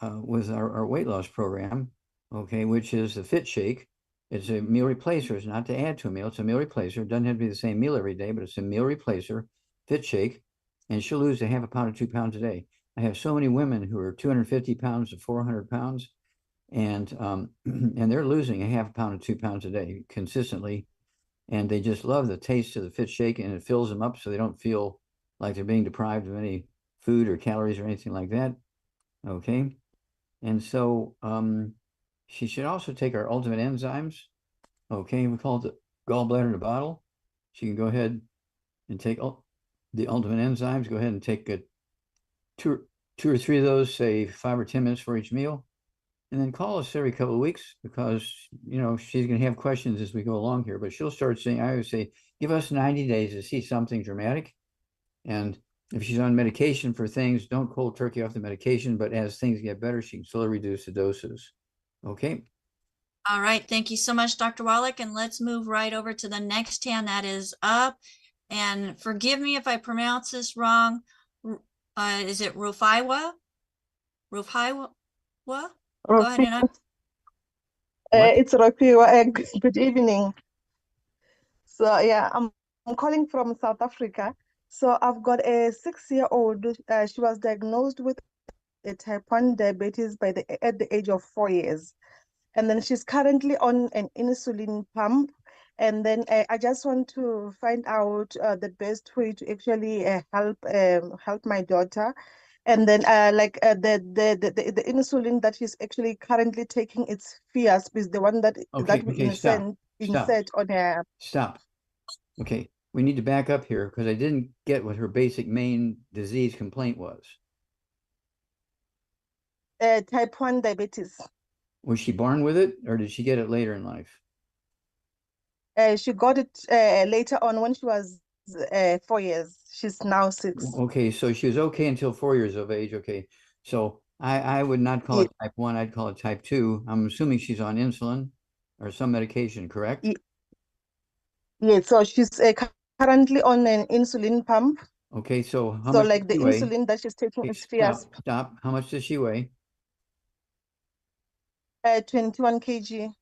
with our weight loss program, okay, which is the Fit Shake. It's a meal replacer. It's not to add to a meal. It's a meal replacer. It doesn't have to be the same meal every day, but it's a meal replacer, Fit Shake, and she'll lose a half a pound to 2 pounds a day. I have so many women who are 250 pounds to 400 pounds, and they're losing a half a pound to 2 pounds a day consistently, and they just love the taste of the Fit Shake, and it fills them up so they don't feel like they're being deprived of any food or calories or anything like that. Okay. And so she should also take our ultimate enzymes. Okay, we call it the gallbladder in a bottle. She can go ahead and take the ultimate enzymes. Go ahead and take two or three of those, say 5 or 10 minutes for each meal, and then call us every couple of weeks, because she's going to have questions as we go along here. But she'll start saying, I always say, give us 90 days to see something dramatic. And if she's on medication for things, don't cold turkey off the medication, but as things get better, she can slowly reduce the doses. Okay. All right. Thank you so much, Dr. Wallach. And let's move right over to the next hand that is up. And forgive me if I pronounce this wrong. Is it Rufaiwa? Rufaiwa? Go ahead and it's Rafiwa. Good evening. So yeah, I'm calling from South Africa. So I've got a 6-year-old. She was diagnosed with a type 1 diabetes at the age of 4 years. And then she's currently on an insulin pump. And then I just want to find out the best way to actually help my daughter. And then the insulin that she's actually currently taking, it's Fiasp, is the one that we insert on her. Stop. Okay, we need to back up here because I didn't get what her basic main disease complaint was. Type 1 diabetes. Was she born with it, or did she get it later in life? She got it later on when she was 4 years. She's now 6. Okay, so she was okay until 4 years of age. Okay, so I would not call it type 1. I'd call it type 2. I'm assuming she's on insulin or some medication, correct? Yeah, so she's currently on an insulin pump. Okay, so how much like the insulin that she's taking is Fiasp. Stop. How much does she weigh? 21 kg.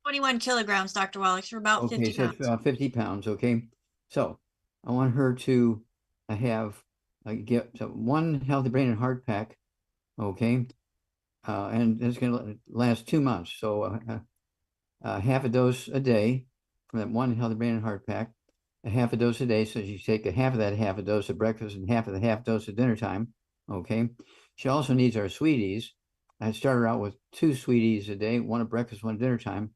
21 kilograms, Dr. Wallach. You're about 50 pounds. So 50 pounds. Okay. So I want her to get 1 healthy brain and heart pack. Okay. And it's going to last 2 months. So half a dose a day from that 1 healthy brain and heart pack. a half a dose a day. So she take a half of that half a dose at breakfast and half of the half dose at dinner time. Okay. She also needs our sweeties. I started out with 2 sweeties a day, one at breakfast, one at dinner time.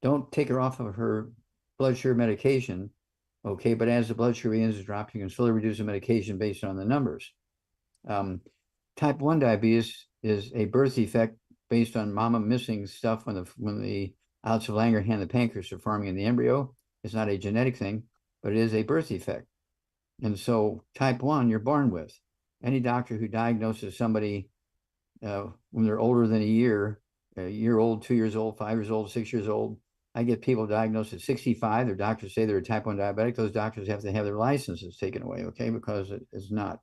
Don't take her off of her blood sugar medication. Okay. But as the blood sugar begins to drop, you can slowly reduce the medication based on the numbers. Type 1 diabetes is a birth defect based on mama missing stuff when the outs of Langerhans and the pancreas are forming in the embryo. It's not a genetic thing, but it is a birth defect. And so type 1, you're born with. Any doctor who diagnoses somebody when they're older than a year old, 2 years old, 5 years old, 6 years old, I get people diagnosed at 65. Their doctors say they're a type 1 diabetic. Those doctors have to have their licenses taken away, okay, because it is not,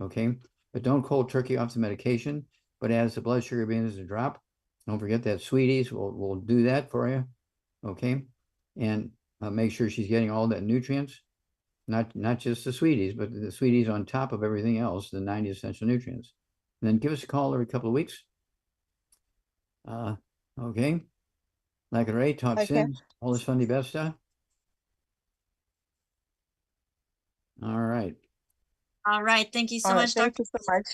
okay? But don't cold turkey off the medication. But as the blood sugar begins to drop, don't forget that sweeties will do that for you, okay? And make sure she's getting all that nutrients, not just the sweeties, but the sweeties on top of everything else, the 90 essential nutrients. And then give us a call every couple of weeks. Okay. Like a Ray, talk soon. All this fun, the best stuff. All right. All right. Thank you so much, Thank Dr. you so much.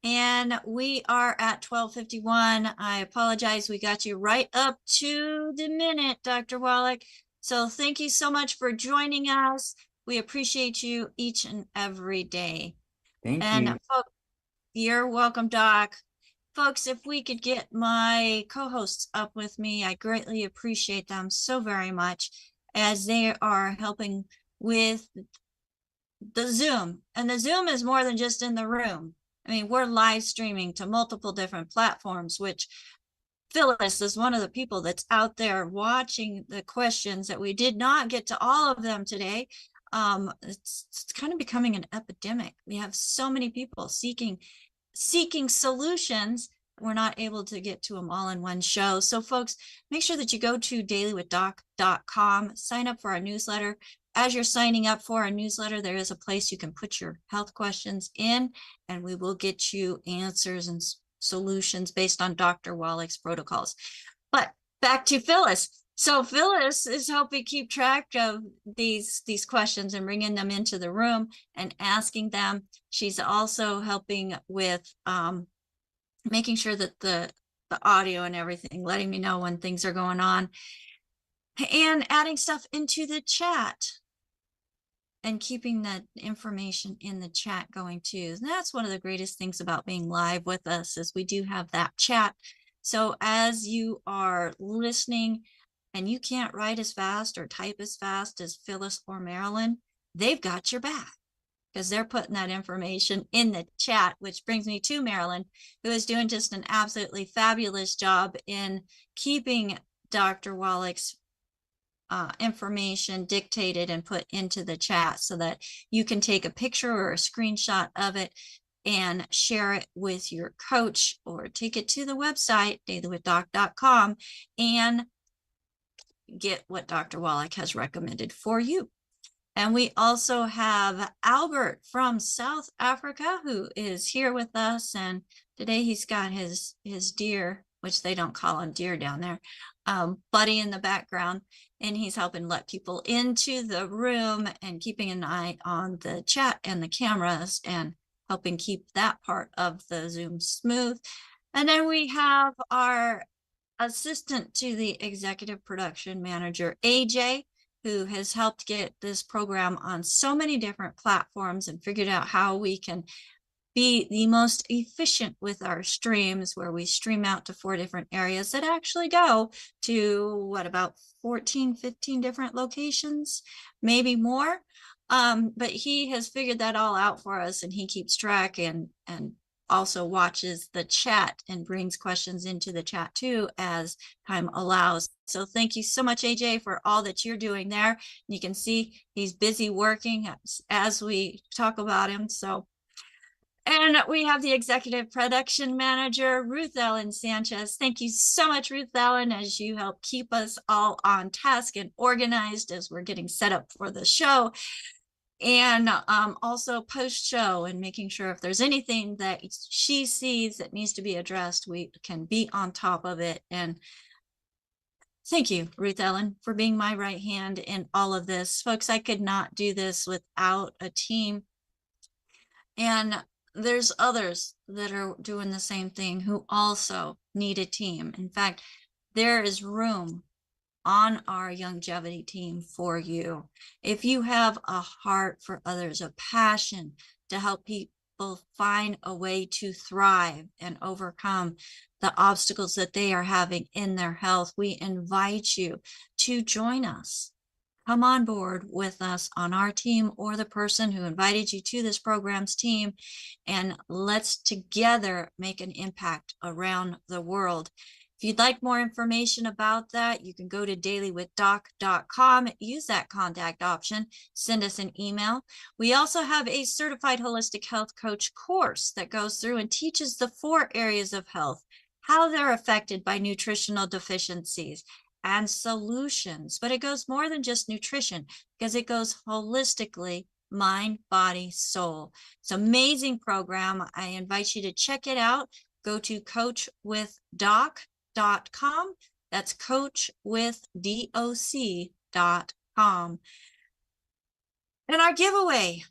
And we are at 12:51. I apologize. We got you right up to the minute, Dr. Wallach. So thank you so much for joining us. We appreciate you each and every day. Thank and you. You're welcome, Doc. Folks, if we could get my co-hosts up with me, I greatly appreciate them so very much, as they are helping with the Zoom. And the Zoom is more than just in the room. I mean, we're live streaming to multiple different platforms, which Phyllis is one of the people that's out there watching the questions that we did not get to all of them today. It's kind of becoming an epidemic. We have so many people seeking solutions. We're not able to get to them all in one show. So folks, make sure that you go to dailywithdoc.com, sign up for our newsletter. As you're signing up for our newsletter, there is a place you can put your health questions in, and we will get you answers and solutions based on Dr. Wallach's protocols. But back to Phyllis. So Phyllis is helping keep track of these questions and bringing them into the room and asking them. She's also helping with making sure that the audio and everything, letting me know when things are going on, and adding stuff into the chat and keeping that information in the chat going too. And that's one of the greatest things about being live with us, is we do have that chat. So as you are listening and you can't write as fast or type as fast as Phyllis or Marilyn, they've got your back, because they're putting that information in the chat, which brings me to Marilyn, who is doing just an absolutely fabulous job in keeping Dr. Wallach's information dictated and put into the chat, so that you can take a picture or a screenshot of it and share it with your coach, or take it to the website, dailywithdoc.com, and get what Dr. Wallach has recommended for you. And we also have Albert from South Africa, who is here with us. And today he's got his deer, which they don't call him deer down there, Buddy in the background. And he's helping let people into the room and keeping an eye on the chat and the cameras and helping keep that part of the Zoom smooth. And then we have our assistant to the executive production manager, AJ, who has helped get this program on so many different platforms and figured out how we can be the most efficient with our streams, where we stream out to 4 different areas that actually go to about 14, 15 different locations, maybe more. But he has figured that all out for us, and he keeps track and also watches the chat and brings questions into the chat too as time allows. So thank you so much, AJ, for all that you're doing there. You can see he's busy working as we talk about him. So, and we have the executive production manager, Ruth Ellen Sanchez. Thank you so much, Ruth Ellen, as you help keep us all on task and organized as we're getting set up for the show. And also post-show, and making sure if there's anything that she sees that needs to be addressed, we can be on top of it and Thank you, Ruth Ellen, for being my right hand in all of this. Folks, I could not do this without a team. And there's others that are doing the same thing who also need a team. In fact, there is room on our longevity team for you. If you have a heart for others, a passion to help people find a way to thrive and overcome the obstacles that they are having in their health, we invite you to join us. Come on board with us on our team or the person who invited you to this program's team, and let's together make an impact around the world. If you'd like more information about that, you can go to dailywithdoc.com, use that contact option, send us an email. We also have a certified holistic health coach course that goes through and teaches the 4 areas of health, how they're affected by nutritional deficiencies and solutions. But it goes more than just nutrition, because it goes holistically, mind, body, soul. It's an amazing program. I invite you to check it out. Go to coachwithdoc.com. That's coachwithdoc.com. And our giveaway.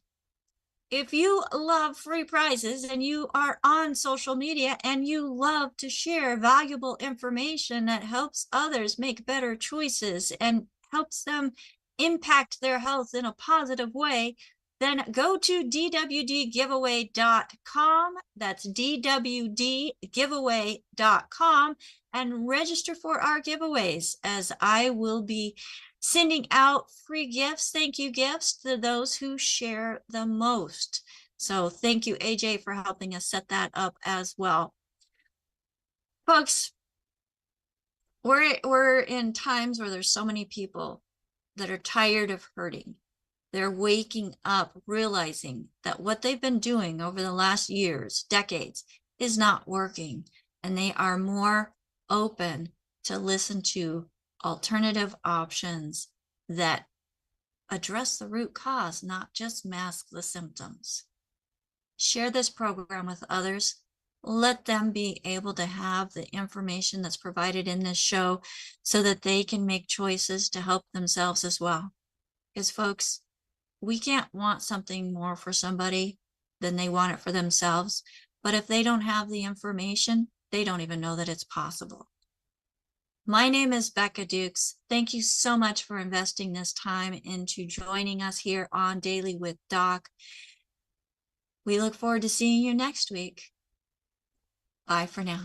If you love free prizes and you are on social media and you love to share valuable information that helps others make better choices and helps them impact their health in a positive way, then go to dwdgiveaway.com. That's dwdgiveaway.com and register for our giveaways, as I will be sending out free gifts, thank you gifts, to those who share the most. So thank you, AJ, for helping us set that up as well. Folks, we're in times where there's so many people that are tired of hurting. They're waking up, realizing that what they've been doing over the last years, decades, is not working. And they are more open to listen to alternative options that address the root cause, not just mask the symptoms. Share this program with others. Let them be able to have the information that's provided in this show so that they can make choices to help themselves as well. Because folks, we can't want something more for somebody than they want it for themselves. But if they don't have the information, they don't even know that it's possible. My name is Becca Dukes. Thank you so much for investing this time into joining us here on Daily with Doc. We look forward to seeing you next week. Bye for now.